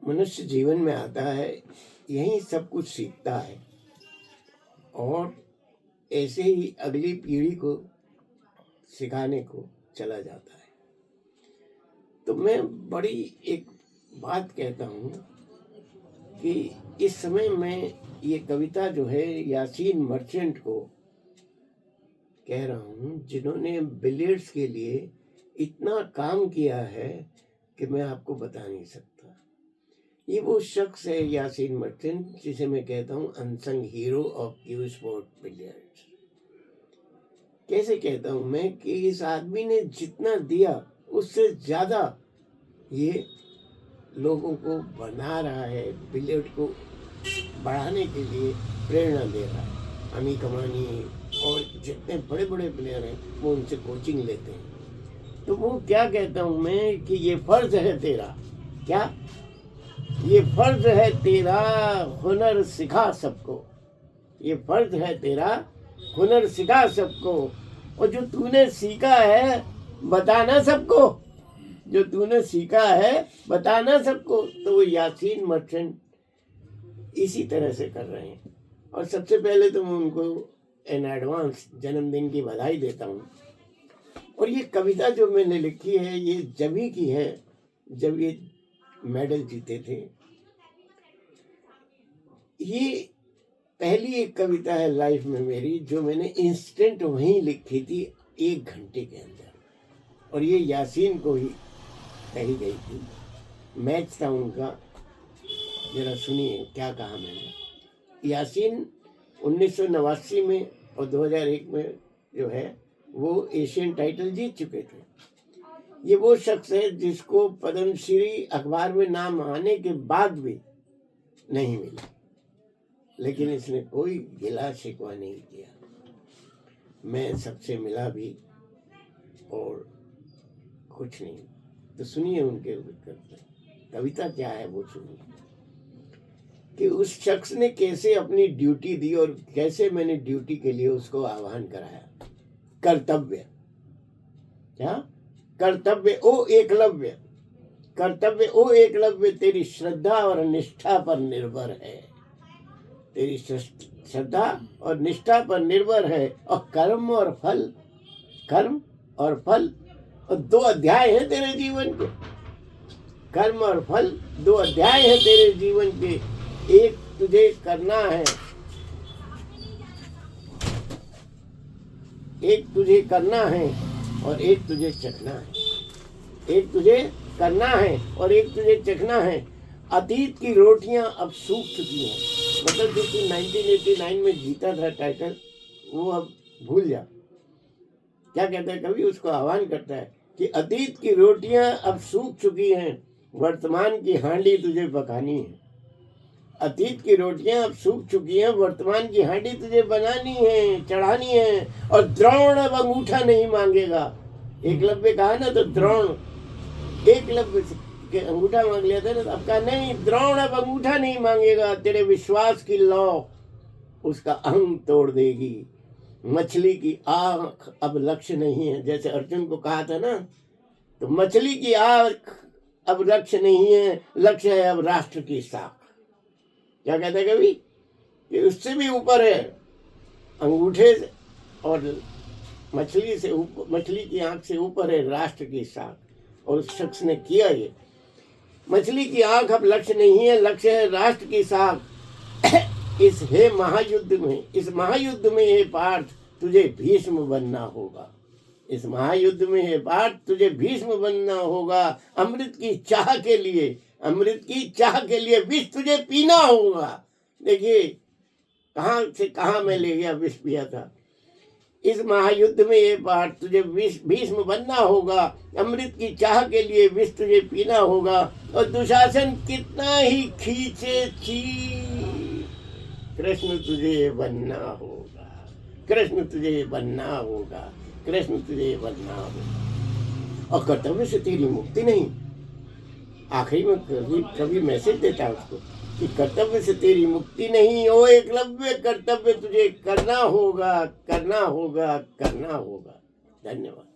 मनुष्य जीवन में आता है, यहीं सब कुछ सीखता है और ऐसे ही अगली पीढ़ी को सिखाने को चला जाता है। तो मैं बड़ी एक बात कहता हूँ कि इस समय मैं ये कविता जो है यासीन मर्चेंट को कह रहा हूँ, जिन्होंने बिलियर्ड्स के लिए इतना काम किया है कि मैं आपको बता नहीं सकता। ये वो शख्स है यासीन मर्चेंट, जिसे मैं कहता हूँ unsung hero of Q sport billiards. कैसे कहता हूँ मैं कि इस आदमी ने जितना दिया उससे ज़्यादा ये लोगों को बना रहा है, बिलियर्ड को बढ़ाने के लिए प्रेरणा दे रहा है। अमी कमानी और जितने बड़े बड़े प्लेयर हैं वो उनसे कोचिंग लेते हैं। तो वो क्या कहता हूँ मैं कि ये फ़र्ज है तेरा, क्या ये फ़र्ज है तेरा हुनर सिखा सबको, ये फ़र्ज है तेरा हुनर सिखा सबको, और जो तूने सीखा है बताना सबको, जो तूने सीखा है बताना सबको। तो वो यासीन मर्चेंट इसी तरह से कर रहे हैं। और सबसे पहले तो मैं उनको इन एडवांस जन्मदिन की बधाई देता हूँ। और ये कविता जो मैंने लिखी है ये जब ही की है जब ये मेडल जीते थे। ये पहली एक कविता है लाइफ में मेरी जो मैंने इंस्टेंट वहीं लिखी थी 1 घंटे के अंदर, और ये यासीन को ही कही गई थी। मैच था उनका, जरा सुनिए क्या कहा मैंने। यासीन 1989 में और 2001 में जो है वो एशियन टाइटल जीत चुके थे। ये वो शख्स है जिसको पद्मश्री अखबार में नाम आने के बाद भी नहीं मिला, लेकिन इसने कोई गिला शिकवा नहीं किया। मैं सबसे मिला भी और कुछ नहीं। तो सुनिए उनके कविता क्या है वो सुनिए कि उस शख्स ने कैसे अपनी ड्यूटी दी और कैसे मैंने ड्यूटी के लिए उसको आह्वान कराया। कर्तव्य, क्या कर्तव्य ओ एकलव्य, कर्तव्य ओ एकलव्य तेरी श्रद्धा और निष्ठा पर निर्भर है, तेरी श्रद्धा और निष्ठा पर निर्भर है। और कर्म और फल, कर्म और फल, और 2 अध्याय हैं तेरे जीवन के। कर्म और फल 2 अध्याय हैं तेरे जीवन के। एक तुझे करना है, एक तुझे करना है और एक तुझे चखना है। एक तुझे करना है और एक तुझे चखना है। अतीत की रोटियां अब सूख चुकी हैं। मतलब जो तू 1989 में जीता था टाइटल, वो अब भूल जा। क्या कहता है कवि, उसको आह्वान करता है कि अतीत की रोटियां अब सूख चुकी हैं, वर्तमान की हांडी तुझे पकानी है। अतीत की रोटियां अब सूख चुकी हैं, वर्तमान की हांडी तुझे बनानी है, चढ़ानी है। और द्रोण अब अंगूठा नहीं मांगेगा। एकलव्य कहा ना, तो द्रोण एकलव्य के अंगूठा मांग लिया था ना, तो अब कहा नहीं, द्रोण अब अंगूठा नहीं मांगेगा। तेरे विश्वास की लौ उसका अंग तोड़ देगी। मछली की आंख अब लक्ष्य नहीं है, जैसे अर्जुन को कहा था ना, तो मछली की आंख अब लक्ष्य नहीं है, लक्ष्य है अब राष्ट्र की साख। क्या कहते हैं कभी कि उससे भी ऊपर है, अंगूठे से और मछली से ऊपर, मछली की आंख से ऊपर है राष्ट्र की साख। और उस शख्स ने किया ये। मछली की आंख अब लक्ष्य नहीं है, लक्ष्य है राष्ट्र की साख। इस हे महायुद्ध में, इस महायुद्ध में हे पार्थ तुझे भीष्म बनना होगा। इस महायुद्ध में हे पार्थ तुझे भीष्म बनना होगा। अमृत की चाह के लिए, अमृत की चाह के लिए विष तुझे पीना होगा। देखिए कहाँ से कहाँ मैं ले गया, विष पिया था। इस महायुद्ध में ये पार्थ तुझे भीष्म बनना होगा। अमृत की चाह के लिए विष तुझे पीना होगा। और दुशासन कितना ही खींचे चीर, कृष्ण तुझे बनना होगा, कृष्ण तुझे बनना होगा, कृष्ण तुझे बनना होगा। और कर्तव्य से तेरी मुक्ति नहीं। आखिरी में कभी मैसेज देता है उसको कि कर्तव्य से तेरी मुक्ति नहीं। ओ एकलव्य, कर्तव्य तुझे करना होगा, करना होगा, करना होगा। धन्यवाद।